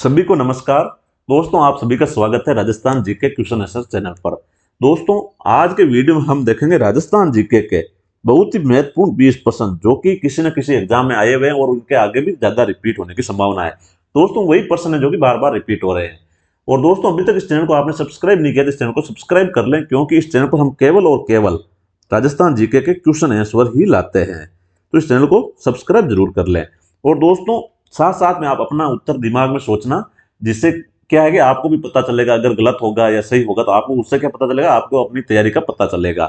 सभी को नमस्कार। दोस्तों, आप सभी का स्वागत है Rajasthan GK question answer channel पर। दोस्तों, आज के वीडियो में हम देखेंगे राजस्थान जीके के बहुत ही महत्वपूर्ण 20 प्रश्न जो कि किसी न किसी एग्जाम में आए हुए हैं और उनके आगे भी ज्यादा रिपीट होने की संभावना है। दोस्तों, वही प्रश्न है जो कि बार बार रिपीट हो रहे हैं। और दोस्तों, अभी तक इस चैनल को आपने सब्सक्राइब नहीं किया तो इस चैनल को सब्सक्राइब कर लें, क्योंकि इस चैनल पर हम केवल और केवल राजस्थान जीके के क्वेश्चन आंसर ही लाते हैं। तो इस चैनल को सब्सक्राइब जरूर कर लें। और दोस्तों, साथ साथ में आप अपना उत्तर दिमाग में सोचना, जिससे क्या है कि आपको भी पता चलेगा, अगर गलत होगा या सही होगा तो आपको उससे क्या पता चलेगा, आपको अपनी तैयारी का पता चलेगा।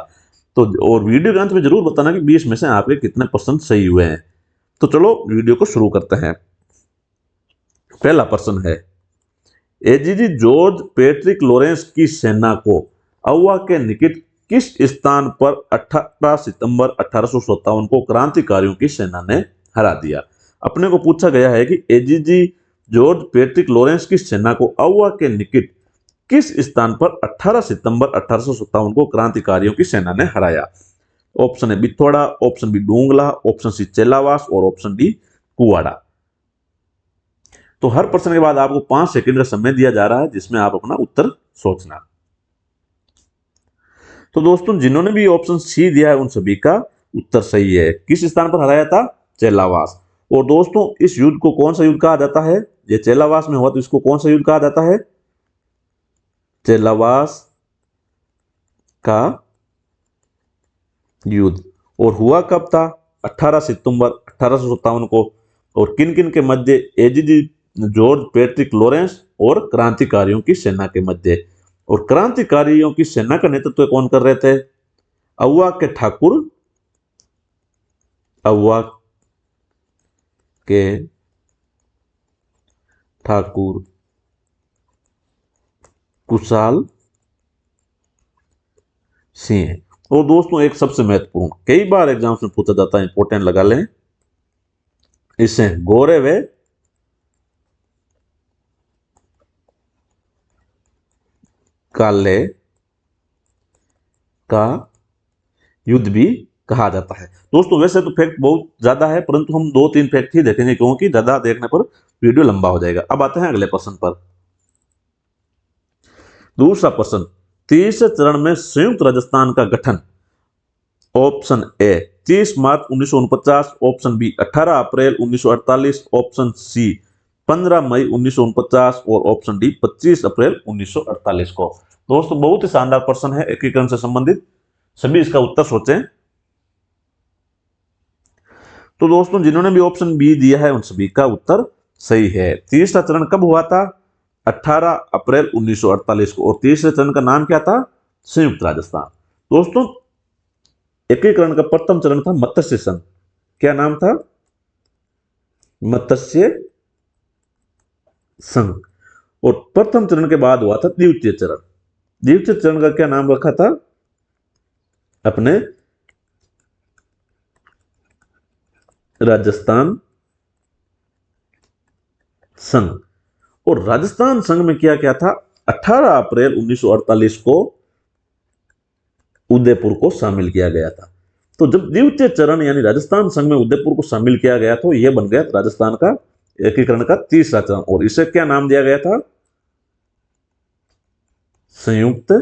तो और वीडियो के अंत में जरूर बताना कि 20 में से आपके कितने परसेंट सही हुए हैं। तो चलो वीडियो को शुरू करते हैं। पहला प्रश्न है, एजीजी जॉर्ज पैट्रिक लॉरेंस की सेना को अव्वा के निकट किस स्थान पर 18 सितंबर 1857 को क्रांतिकारियों की सेना ने हरा दिया। अपने को पूछा गया है कि एजीजी जॉर्ज पैट्रिक लॉरेंस की सेना को अव्वा के निकट किस स्थान पर 18 सितंबर 1857 को क्रांतिकारियों की सेना ने हराया। Option A Bithoda, option B Doongla, option C Chelawas और ऑप्शन डी कुवाड़ा। तो हर प्रश्न के बाद आपको 5 सेकंड का समय दिया जा रहा है, जिसमें आप अपना उत्तर सोचना। तो दोस्तों, जिन्होंने भी ऑप्शन सी दिया है उन सभी का उत्तर सही है। किस स्थान पर हराया था? चेलावास। और दोस्तों, इस युद्ध को कौन सा युद्ध कहा जाता है? ये चेलावास में हुआ तो इसको कौन सा युद्ध कहा जाता है? चेलावास का युद्ध। और हुआ कब था? 18 सितंबर 1857 को। और किन किन के मध्य? एजीजी जॉर्ज पैट्रिक लॉरेंस और क्रांतिकारियों की सेना के मध्य। और क्रांतिकारियों की सेना का नेतृत्व कौन कर रहे थे? अव्वा के ठाकुर, अव्वा के ठाकुर कुशाल सिंह। और दोस्तों, एक सबसे महत्वपूर्ण, कई बार एग्जाम्स में पूछा जाता है, इंपॉर्टेंट लगा लें इसे, गोरे वे काले का युद्ध भी कहा जाता है। दोस्तों, वैसे तो फैक्ट बहुत ज्यादा है, परंतु हम 2-3 फैक्ट ही देखेंगे, क्योंकि ज्यादा देखने पर वीडियो लंबा हो जाएगा। अब आते हैं अगले प्रश्न पर। दूसरा प्रश्न, तीसरे चरण में संयुक्त राजस्थान का गठन। ऑप्शन ए 30 मार्च 1949, ऑप्शन बी 18 अप्रैल 1948, ऑप्शन सी 15 मई 1949 और ऑप्शन डी 25 अप्रैल 1948 को। दोस्तों, बहुत ही शानदार प्रश्न है, एकीकरण से संबंधित। सभी इसका उत्तर सोचें। तो दोस्तों, जिन्होंने भी ऑप्शन बी दिया है उन सभी का उत्तर सही है। तीसरा चरण कब हुआ था? 18 अप्रैल 1948 को। और तीसरे चरण का नाम क्या था? संयुक्त राजस्थान। दोस्तों, एकीकरण का प्रथम चरण था मत्स्य संघ। क्या नाम था? मत्स्य संघ। और प्रथम चरण के बाद हुआ था द्वितीय चरण। द्वितीय चरण का क्या नाम रखा था? अपने राजस्थान संघ। और राजस्थान संघ में क्या क्या था? 18 अप्रैल 1948 को उदयपुर को शामिल किया गया था। तो जब द्वितीय चरण यानी राजस्थान संघ में उदयपुर को शामिल किया गया तो यह बन गया राजस्थान का एकीकरण का तीसरा चरण। और इसे क्या नाम दिया गया था? संयुक्त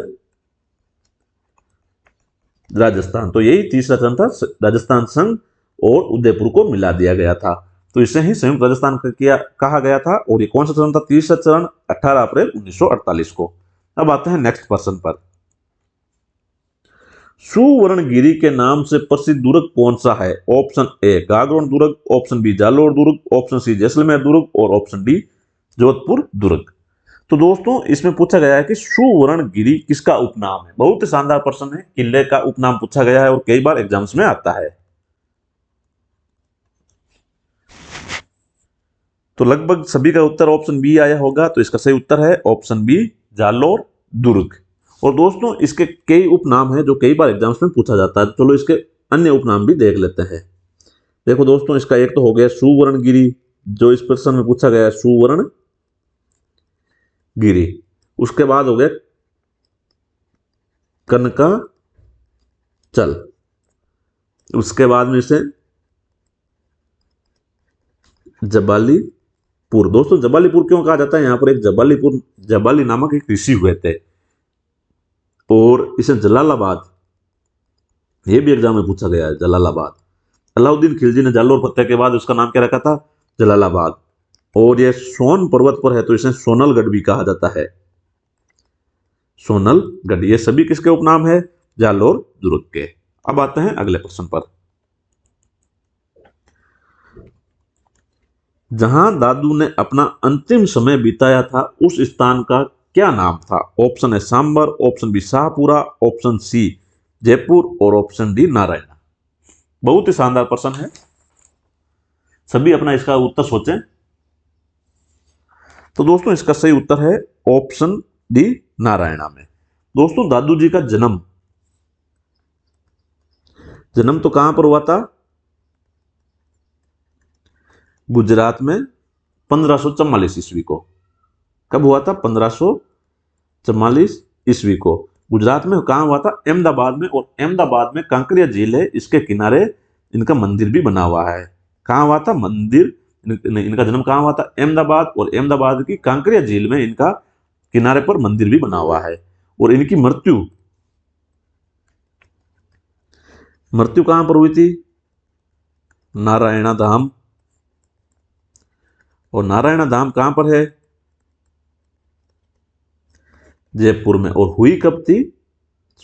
राजस्थान। तो यही तीसरा चरण था, राजस्थान संघ और उदयपुर को मिला दिया गया था। तो इसे ही संयुक्त राजस्थान किया कहा गया था। और ये कौन सा चरण था? तीसरा चरण, 18 अप्रैल 1948 को। अब आते हैं नेक्स्ट पर्सन पर। सुवर्णगिरी के नाम से प्रसिद्ध दुर्ग कौन सा है? ऑप्शन ए गागरोन दुर्ग, ऑप्शन बी जालोर दुर्ग, ऑप्शन सी जैसलमेर दुर्ग और ऑप्शन डी जोधपुर दुर्ग। तो दोस्तों, इसमें पूछा गया है कि सुवर्णगिरी किसका उपनाम है। बहुत ही शानदार प्रश्न है, किले का उपनाम पूछा गया है और कई बार एग्जाम्स में आता है। तो लगभग सभी का उत्तर ऑप्शन बी आया होगा। तो इसका सही उत्तर है ऑप्शन बी जालोर दुर्ग। और दोस्तों, इसके कई उपनाम हैं जो कई बार एग्जाम्स में पूछा जाता है। चलो इसके अन्य उपनाम भी देख लेते हैं। देखो दोस्तों, इसका एक तो हो गया सुवर्णगिरी, जो इस प्रश्न में पूछा गया है, सुवर्ण गिरी। उसके बाद हो गया कनका चल। उसके बाद में से जबाली दोस्तों जबालीपुर क्यों कहा जाता है? यहाँ पर एक जबाली नामक एक ऋषि हुए थे। और इसे जलालाबाद, ये भी एग्जाम में पूछा गया है, जलालाबाद। अलाउद्दीन खिलजी ने जालोर फतेह के बाद उसका नाम क्या रखा था? जलालाबाद। और ये सोन पर्वत पर है तो इसे सोनलगढ़ भी कहा जाता है। सोनलगढ़, ये सभी किसके उपनाम है? जालोर दुर्ग के। अब आते हैं अगले प्रश्न पर। जहां दादू ने अपना अंतिम समय बिताया था उस स्थान का क्या नाम था? Option A Sambhar, option B Shahpura, option C Jaipur और ऑप्शन डी नारायणा। बहुत ही शानदार प्रश्न है, सभी अपना इसका उत्तर सोचें। तो दोस्तों इसका सही उत्तर है ऑप्शन डी नारायणा में। दोस्तों दादू जी का जन्म तो कहां पर हुआ था? गुजरात में 1544 ईस्वी को। कब हुआ था? 1544 ईस्वी को। गुजरात में कहां हुआ था? अहमदाबाद में। और अहमदाबाद में कांकरिया झील है, इसके किनारे इनका मंदिर भी बना हुआ है। कहां हुआ था मंदिर? इनका जन्म कहां हुआ था? अहमदाबाद। और अहमदाबाद की कांकरिया झील में इनका किनारे पर मंदिर भी बना हुआ है। और इनकी मृत्यु कहां पर हुई थी? नारायणा धाम। और नारायणा धाम कहां पर है? जयपुर में। और हुई कब थी?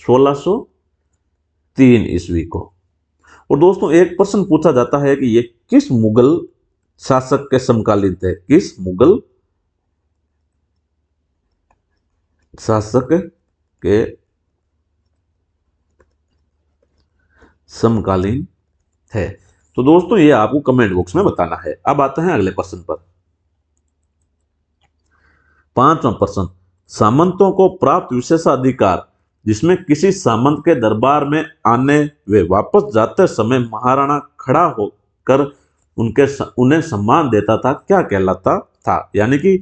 1603 ईस्वी को। और दोस्तों एक प्रश्न पूछा जाता है कि ये किस मुगल शासक के समकालीन थे? किस मुगल शासक के समकालीन थे? तो दोस्तों ये आपको कमेंट बॉक्स में बताना है। अब आते हैं अगले प्रश्न पर। 5वां प्रश्न, सामंतों को प्राप्त विशेषाधिकार जिसमें किसी सामंत के दरबार में आने वे वापस जाते समय महाराणा खड़ा होकर उन्हें सम्मान देता था, क्या कहलाता था? यानी कि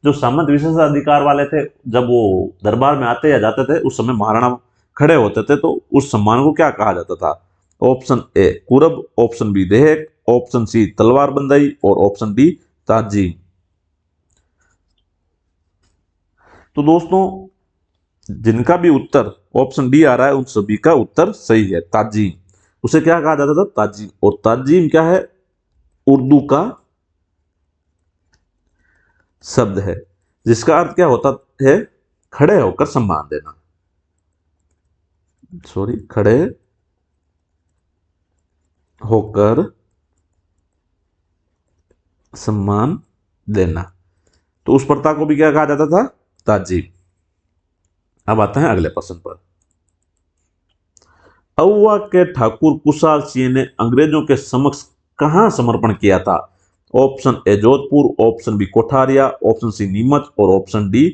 जो सामंत विशेषाधिकार वाले थे, जब वो दरबार में आते या जाते थे उस समय महाराणा खड़े होते थे, तो उस सम्मान को क्या कहा जाता था? ऑप्शन ए कुरब, ऑप्शन बी देहक, ऑप्शन सी तलवार बंदाई और ऑप्शन डी ताजीम। तो दोस्तों जिनका भी उत्तर ऑप्शन डी आ रहा है उन सभी का उत्तर सही है, ताजीम। उसे क्या कहा जाता था? ताजीम। और ताजीम क्या है? उर्दू का शब्द है जिसका अर्थ क्या होता है? खड़े होकर सम्मान देना। सॉरी, खड़े होकर सम्मान देना। तो उस प्रथा को भी क्या कहा जाता था? ताजीम। अब आते हैं अगले प्रश्न पर। अहुआ के ठाकुर कुशाल सिंह ने अंग्रेजों के समक्ष कहां समर्पण किया था? Option A Jodhpur, option B Kotharia, option C Neemuch और ऑप्शन डी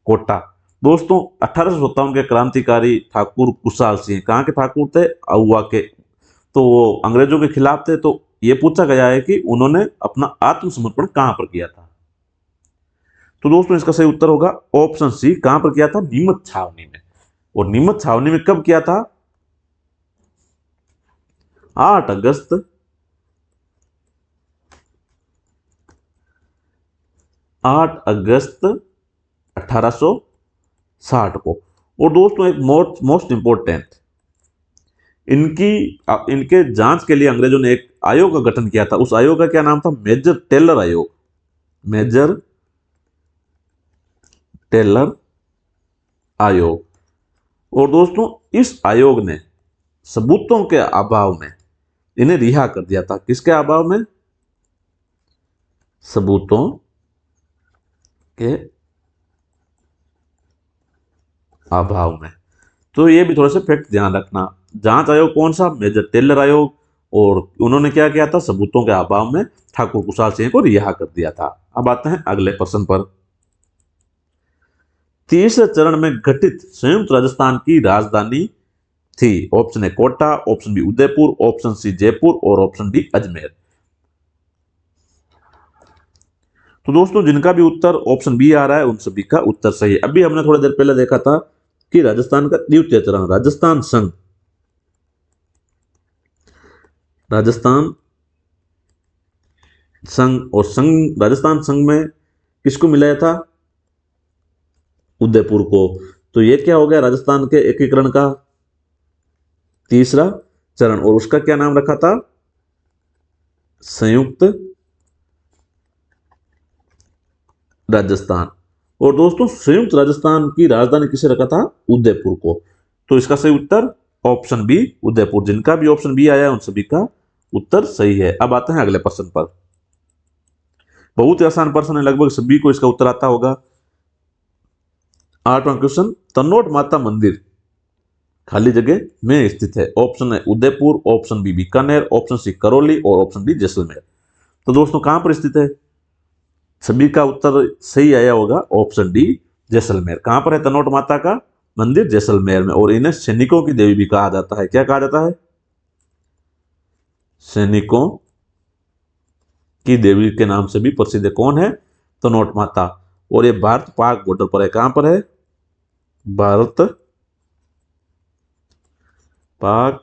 कोटा। दोस्तों 1857 के क्रांतिकारी ठाकुर कुशाल सिंह कहां के ठाकुर थे? अहुआ के। तो वो अंग्रेजों के खिलाफ थे। तो ये पूछा गया है कि उन्होंने अपना आत्मसमर्पण कहां पर किया था? तो दोस्तों इसका सही उत्तर होगा ऑप्शन सी, कहां पर किया था? नीमच छावनी में। और नीमच छावनी में कब किया था? 8 अगस्त 1860 को। और दोस्तों एक मोस्ट इंपोर्टेंट, इनके जांच के लिए अंग्रेजों ने एक आयोग का गठन किया था। उस आयोग का क्या नाम था? मेजर टेलर आयोग। मेजर टेलर आयोग। और दोस्तों इस आयोग ने सबूतों के अभाव में इन्हें रिहा कर दिया था। किसके अभाव में? सबूतों के अभाव में। तो ये भी थोड़ा सा फैक्ट ध्यान रखना। जांच आयोग कौन सा? मेजर टेलर आयोग। और उन्होंने क्या किया था? सबूतों के अभाव में ठाकुर कुशाल सिंह को रिहा कर दिया था। अब आते हैं अगले प्रश्न पर। तीसरे चरण में गठित संयुक्त राजस्थान की राजधानी थी। Option A Kota, option B Udaipur, option C Jaipur और ऑप्शन डी अजमेर। तो दोस्तों जिनका भी उत्तर ऑप्शन बी आ रहा है उन सभी का उत्तर सही है। अभी हमने थोड़ी देर पहले देखा था कि राजस्थान का द्वितीय चरण राजस्थान संघ, राजस्थान संघ, और संघ राजस्थान संघ में किसको मिलाया था? उदयपुर को। तो ये क्या हो गया? राजस्थान के एकीकरण का तीसरा चरण, और उसका क्या नाम रखा था? संयुक्त राजस्थान। और दोस्तों संयुक्त राजस्थान की राजधानी किसे रखा था? उदयपुर को। तो इसका सही उत्तर ऑप्शन बी उदयपुर। जिनका भी ऑप्शन बी आया उन सभी का उत्तर सही है। अब आते हैं अगले प्रश्न पर। बहुत ही आसान प्रश्न है, लगभग सभी को इसका उत्तर आता होगा। 8वां क्वेश्चन, तनोट माता मंदिर खाली जगह में स्थित है। Option A Udaipur, option B Bikaner, option C Karauli और ऑप्शन डी जैसलमेर। तो दोस्तों कहां पर स्थित है? सभी का उत्तर सही आया होगा, ऑप्शन डी जैसलमेर। कहां पर है तनोट माता का मंदिर? जैसलमेर में। और इन्हें सैनिकों की देवी भी कहा जाता है। क्या कहा जाता है? सैनिकों की देवी के नाम से भी प्रसिद्ध है। कौन है? तनोट माता। और ये भारत पाक बॉर्डर पर है। कहां पर है? भारत पाक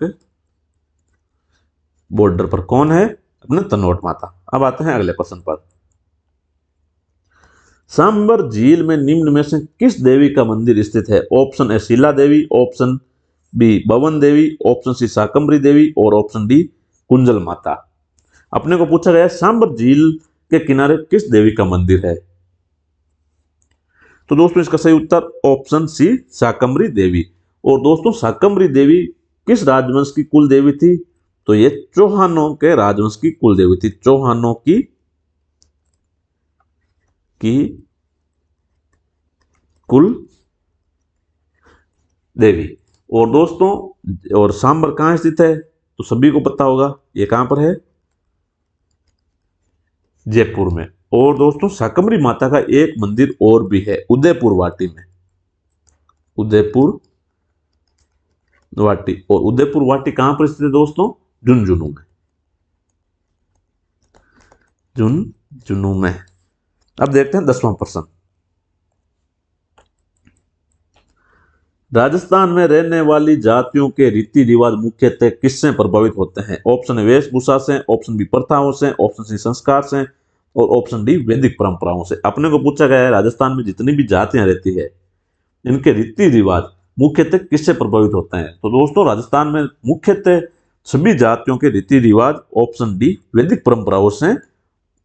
बॉर्डर पर कौन है? अपने तनोट माता। अब आते हैं अगले प्रश्न पर। सांबर झील में निम्न में से किस देवी का मंदिर स्थित है? Option A Shila Devi, option B Bhavan Devi, option C Shakambhari देवी और ऑप्शन डी कुंजल माता। अपने को पूछा गया सांबर झील के किनारे किस देवी का मंदिर है? तो दोस्तों इसका सही उत्तर ऑप्शन सी शाकंभरी देवी। और दोस्तों शाकंभरी देवी किस राजवंश की कुल देवी थी? तो ये चौहानों के राजवंश की कुल देवी थी। चौहानों की कुल देवी। और दोस्तों और सांबर कहां स्थित है? तो सभी को पता होगा ये कहां पर है? जयपुर में। और दोस्तों शाकंभरी माता का एक मंदिर और भी है उदयपुर वाटी में। उदयपुर वाटी। और उदयपुर वाटी कहां पर स्थित है दोस्तों? झुंझुनू में। झुंझुनू में। अब देखते हैं 10वां प्रश्न। राजस्थान में रहने वाली जातियों के रीति रिवाज मुख्यतः किससे प्रभावित होते हैं? ऑप्शन ए वेशभूषा से, ऑप्शन बी प्रथाओं से, ऑप्शन सी संस्कार से और ऑप्शन डी वैदिक परंपराओं से। अपने को पूछा गया है राजस्थान में जितनी भी जातियां रहती है इनके रीति रिवाज मुख्यतः किससे प्रभावित होते हैं? तो दोस्तों राजस्थान में मुख्यतः सभी जातियों के रीति रिवाज ऑप्शन डी वैदिक परंपराओं से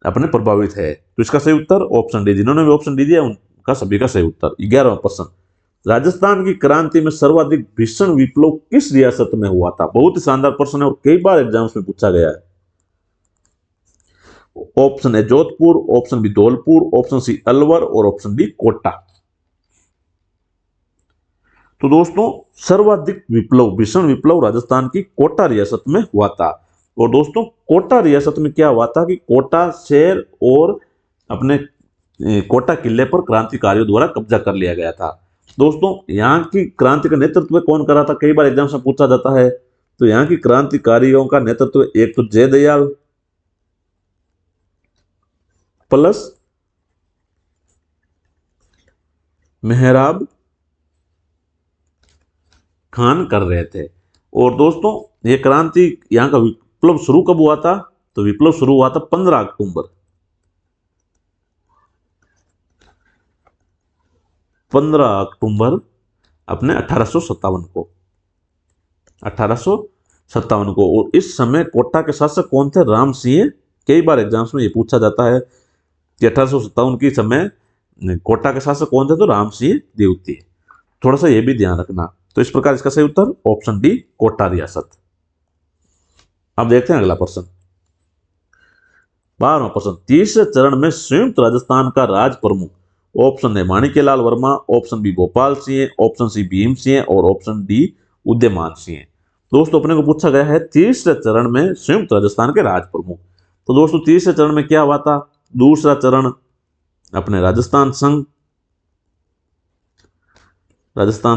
अपने प्रभावित है। तो इसका सही उत्तर ऑप्शन डी। जिन्होंने भी ऑप्शन डी दिया उनका सभी का सही उत्तर। 11वां प्रश्न। राजस्थान की क्रांति में सर्वाधिक भीषण विप्लव किस रियासत में हुआ था? बहुत ही शानदार प्रश्न है और कई बार एग्जाम्स में पूछा गया है। Option A Jodhpur, option B Dholpur, option C Alwar और ऑप्शन डी कोटा। तो दोस्तों सर्वाधिक विप्लव भीषण विप्लव राजस्थान की कोटा रियासत में हुआ था। और दोस्तों कोटा रियासत में क्या हुआ था कि कोटा शहर और अपने कोटा किले पर क्रांतिकारियों द्वारा कब्जा कर लिया गया था। दोस्तों यहाँ की क्रांति का नेतृत्व कौन कर रहा था? कई बार एग्जाम से पूछा जाता है। तो यहाँ की क्रांतिकारियों का नेतृत्व एक तो जयदयाल प्लस मेहराब खान कर रहे थे। और दोस्तों ये क्रांति यहाँ का विप्लव शुरू कब हुआ था? तो विप्लव शुरू हुआ था 15 अक्टूबर 15 अक्टूबर अपने 1857 को 1857 को। और इस समय कोटा के शासक कौन थे? राम सिंह। कई बार एग्जाम्स में ये पूछा जाता है कि 1857 के समय कोटा के शासक कौन थे? तो राम सिंह देवती। थोड़ा सा ये भी ध्यान रखना। तो इस प्रकार इसका सही उत्तर ऑप्शन डी कोटा रियासत। अब देखते हैं अगला प्रश्न। 12वां प्रश्न। तीसरे चरण में संयुक्त राजस्थान का राज प्रमुख option A Manikyalal Verma, option B Bhopal Singh, option C Bhim Singh और ऑप्शन डी उदयमान सिंह। दोस्तों अपने को पूछा गया है तीसरे चरण में संयुक्त राजस्थान के राज प्रमुख। तो दोस्तों तीसरे चरण में क्या हुआ था? दूसरा चरण अपने राजस्थान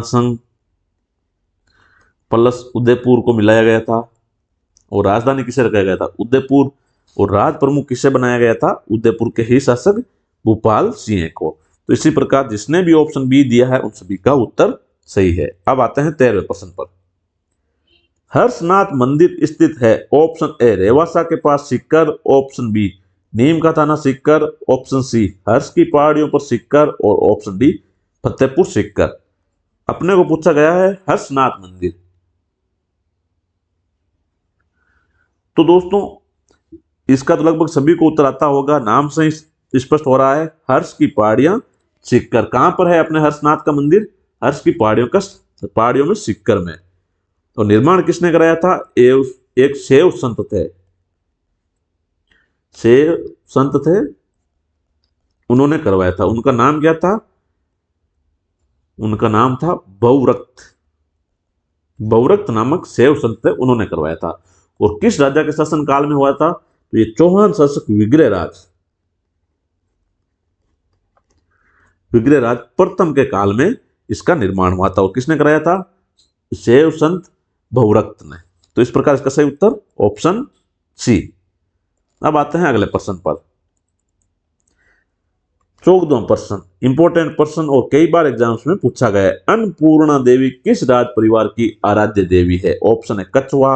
संघ प्लस उदयपुर को मिलाया गया था। और राजधानी किसे रखा गया था? उदयपुर। और राज प्रमुख किसे बनाया गया था? उदयपुर के ही शासक भूपाल सिंह को। तो इसी प्रकार जिसने भी ऑप्शन बी दिया है उन सभी का उत्तर सही है। अब आते हैं 13वें प्रश्न पर। हर्षनाथ मंदिर स्थित है। ऑप्शन ए रेवासा के पास सीकर, ऑप्शन बी नीम का थाना सीकर, ऑप्शन सी हर्ष की पहाड़ियों पर सीकर और ऑप्शन डी फतेहपुर सीकर। अपने को पूछा गया है हर्षनाथ मंदिर। तो दोस्तों इसका तो लगभग सभी को उत्तर आता होगा, नाम से ही स्पष्ट हो रहा है, हर्ष की पहाड़ियां सीकर। कहां पर है अपने हर्षनाथ का मंदिर? हर्ष की पहाड़ियों में सीकर में। तो निर्माण किसने कराया था? एक शैव संत थे, शैव संत थे, उन्होंने करवाया था। उनका नाम क्या था? उनका नाम था बहुरक्त। बहुरक्त नामक शैव संत थे, उन्होंने करवाया था। और किस राजा के शासन काल में हुआ था? तो ये चौहान शासक विग्रहराज प्रथम के काल में इसका निर्माण हुआ था। और किसने कराया था? शैव संत बहुरक्त ने। तो इस प्रकार इसका सही उत्तर ऑप्शन सी। अब आते हैं अगले प्रश्न पर। 14वां प्रश्न इंपॉर्टेंट प्रश्न और कई बार एग्जाम्स में पूछा गया है। अन्नपूर्णा देवी किस राज परिवार की आराध्य देवी है? Option A Kachhwaha,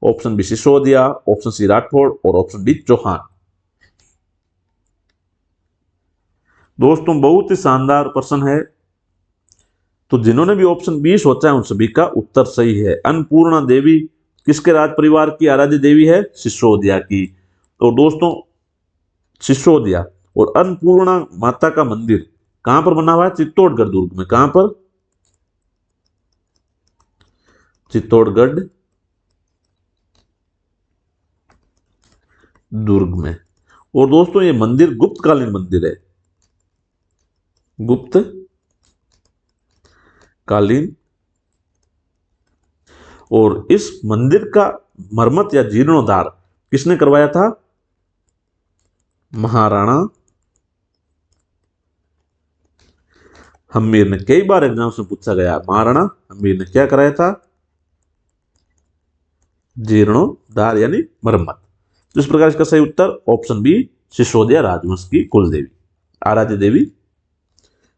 option B Sisodia, option C Rathore और ऑप्शन डी चौहान। दोस्तों बहुत ही शानदार प्रश्न है। तो जिन्होंने भी ऑप्शन बी सोचा है उन सभी का उत्तर सही है। अन्नपूर्णा देवी किसके राज परिवार की आराध्य देवी है? सिसोदिया की। तो दोस्तों सिसोदिया और अन्नपूर्णा माता का मंदिर कहां पर बना हुआ है? चित्तौड़गढ़ दुर्ग में। कहां पर? चित्तौड़गढ़ दुर्ग में। और दोस्तों ये मंदिर गुप्तकालीन मंदिर है, गुप्त कालीन। और इस मंदिर का मरम्मत या जीर्णोद्धार किसने करवाया था? महाराणा हम्मीर ने। कई बार एग्जाम्स में पूछा गया, महाराणा हम्मीर ने क्या कराया था? जीर्णोद्धार यानी मरम्मत। इस प्रकार इसका सही उत्तर ऑप्शन बी सिसोदिया राजवंश की कुल देवी, आराध्य देवी।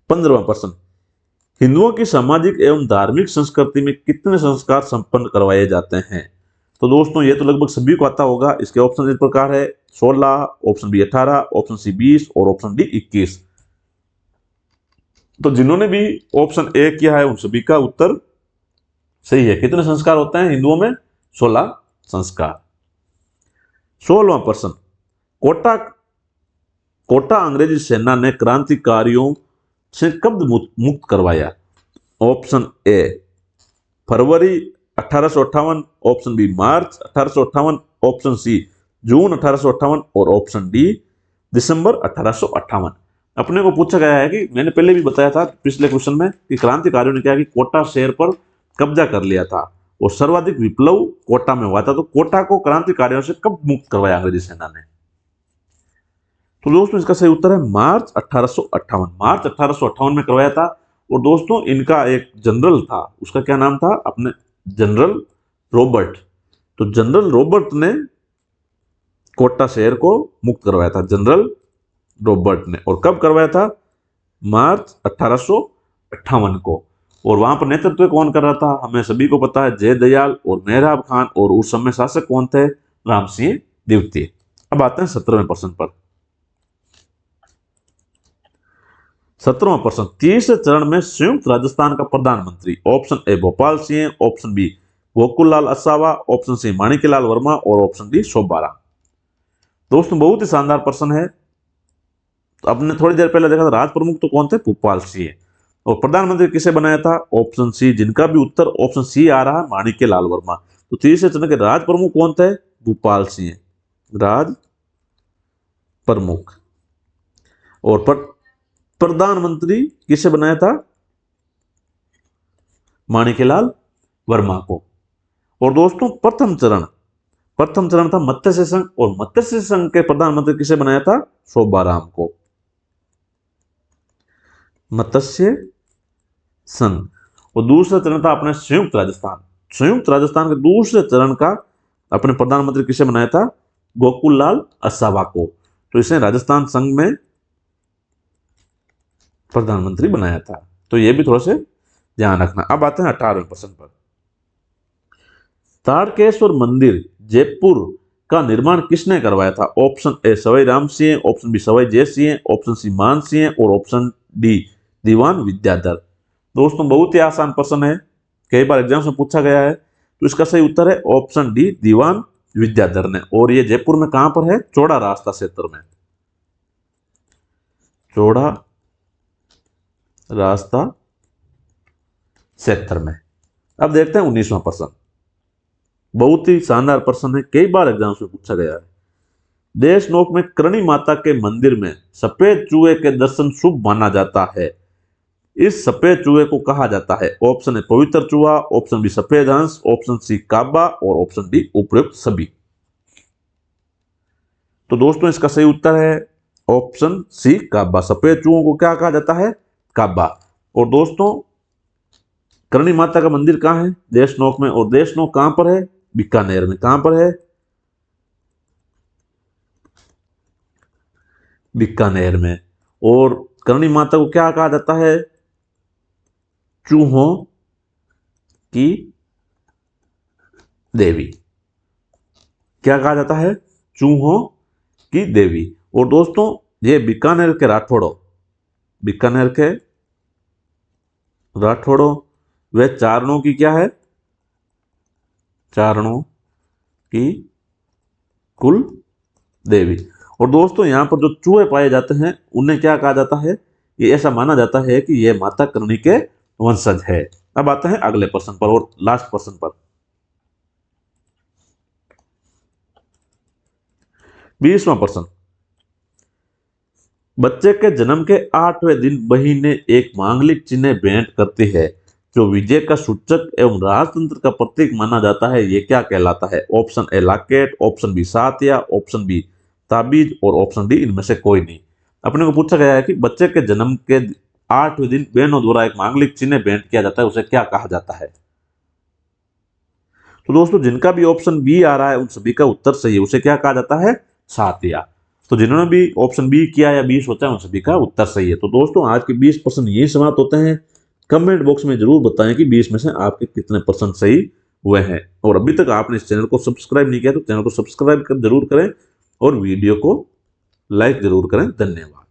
15वां प्रश्न हिंदुओं की सामाजिक एवं धार्मिक संस्कृति में कितने संस्कार संपन्न करवाए जाते हैं? तो दोस्तों ये तो लगभग सभी को आता होगा। इसके ऑप्शन इस प्रकार है 16, ऑप्शन बी 18, ऑप्शन सी 20 और ऑप्शन डी 21। तो जिन्होंने भी ऑप्शन ए किया है उन सभी का उत्तर सही है। कितने संस्कार होते हैं हिंदुओं में? 16 संस्कार। 16वां प्रश्न कोटा कोटा अंग्रेजी सेना ने क्रांतिकारियों से कब मुक्त करवाया? ऑप्शन ए फरवरी 1858, ऑप्शन बी मार्च 1858, ऑप्शन सी जून 1858 और ऑप्शन डी दिसंबर 1858। अपने को पूछा गया है कि मैंने पहले भी बताया था पिछले क्वेश्चन में कि क्रांतिकारियों ने क्या कि कोटा शहर पर कब्जा कर लिया था और सर्वाधिक विप्लव कोटा में हुआ था। तो कोटा को क्रांतिकारियों से कब मुक्त करवाया अंग्रेजी सेना ने? तो दोस्तों इसका सही उत्तर है मार्च 1858। मार्च 1858 में करवाया था। और दोस्तों इनका एक जनरल था, उसका क्या नाम था? अपने जनरल रॉबर्ट। तो जनरल रॉबर्ट ने कोटा शहर को मुक्त करवाया था, जनरल रॉबर्ट ने। और कब करवाया था? मार्च 1858 को। और वहां पर नेतृत्व कौन कर रहा था? हमें सभी को पता है जयदयाल और मेहराब खान। और उस समय शासक कौन थे? राम सिंह द्वितीय। अब आते हैं 17वें प्रश्न पर। 17वां प्रश्न तीसरे चरण में संयुक्त राजस्थान का प्रधानमंत्री option A Bhopal Singh, option B Gokul Lal Asawa, option सी माणिक्यलाल वर्मा और ऑप्शन डी शोभाराम। दोस्तों बहुत ही शानदार प्रश्न है। तो आपने थोड़ी देर पहले देखा था राज प्रमुख तो कौन थे? भोपाल सिंह। और प्रधानमंत्री किसे बनाया था? ऑप्शन सी, जिनका भी उत्तर ऑप्शन सी आ रहा है माणिक्यलाल वर्मा। तो तीसरे चरण के राज प्रमुख कौन थे? भोपाल सिंह, राज प्रमुख। और प्रधानमंत्री किसे बनाया था? माणिक्यलाल वर्मा को। और दोस्तों प्रथम चरण था मत्स्य संघ। और मत्स्य संघ के प्रधानमंत्री किसे बनाया था? शोभाराम को, मत्स्य संघ। और दूसरा चरण था अपने संयुक्त राजस्थान। संयुक्त राजस्थान के दूसरे चरण का अपने प्रधानमंत्री किसे बनाया था? गोकुल लाल असावा को। तो इसे राजस्थान संघ में प्रधानमंत्री बनाया था। तो यह भी थोड़ा से ध्यान रखना। अब आते हैं 18वें प्रश्न पर। तारकेश्वर मंदिर जयपुर का निर्माण किसने करवाया था? Option A Sawai Ram Singh, option B Sawai Jai Singh, option सी मान सिंह और ऑप्शन डी दीवान विद्याधर। दोस्तों बहुत ही आसान प्रश्न है, कई बार एग्जाम में पूछा गया है, तो इसका सही उत्तर है ऑप्शन डी दीवान विद्याधर ने। और ये जयपुर में कहां पर है? चौड़ा रास्ता क्षेत्र में, चौड़ा रास्ता क्षेत्र में। अब देखते हैं 19वां प्रश्न, बहुत ही शानदार प्रश्न है, कई बार एग्जाम में पूछा गया है। देशनोक में करणी माता के मंदिर में सफेद चूहे के दर्शन शुभ माना जाता है। इस सफेद चूहे को कहा जाता है? ऑप्शन ए पवित्र चूहा, ऑप्शन बी सफेद हंस, ऑप्शन सी काबा और ऑप्शन डी उपयुक्त सभी। तो दोस्तों इसका सही उत्तर है ऑप्शन सी काबा। सफेद चूहों को क्या कहा जाता है? काबा। और दोस्तों करणी माता का मंदिर कहां है? देशनोक में। और देशनोक कहां पर है? बीकानेर में। कहां पर है? बीकानेर में। और करणी माता को क्या कहा जाता है? चूहों की देवी। क्या कहा जाता है? चूहों की देवी। और दोस्तों ये बीकानेर के राठौड़ों, बीकानेर के राठौड़ों वे चारणों की क्या है? चारणों की कुल देवी। और दोस्तों यहां पर जो चूहे पाए जाते हैं उन्हें क्या कहा जाता है? ये ऐसा माना जाता है कि यह माता करणी के वंशज है। अब आते हैं अगले प्रश्न पर और लास्ट प्रश्न पर। 20वां प्रश्न, बच्चे के जन्म के 8वें दिन बहनें एक मांगलिक चिन्ह भेंट करती है जो विजय का सूचक एवं राजतंत्र का प्रतीक माना जाता है। ये क्या कहलाता है? Option A locket, option B सातिया, ऑप्शन बी ताबीज और ऑप्शन डी इनमें से कोई नहीं। अपने को पूछा गया है कि बच्चे के जन्म के 8वें दिन बहनों द्वारा एक मांगलिक चिन्ह भेंट किया जाता है, उसे क्या कहा जाता है? तो दोस्तों जिनका भी ऑप्शन बी आ रहा है उन सभी का उत्तर सही है। उसे क्या कहा जाता है? सातिया। तो जिन्होंने भी ऑप्शन बी किया या बी सोचा उन सभी का उत्तर सही है। तो दोस्तों आज के 20 प्रश्न यही समाप्त होते हैं। कमेंट बॉक्स में जरूर बताएं कि 20 में से आपके कितने प्रश्न सही हुए हैं। और अभी तक आपने इस चैनल को सब्सक्राइब नहीं किया तो चैनल को सब्सक्राइब कर जरूर करें और वीडियो को लाइक जरूर करें। धन्यवाद।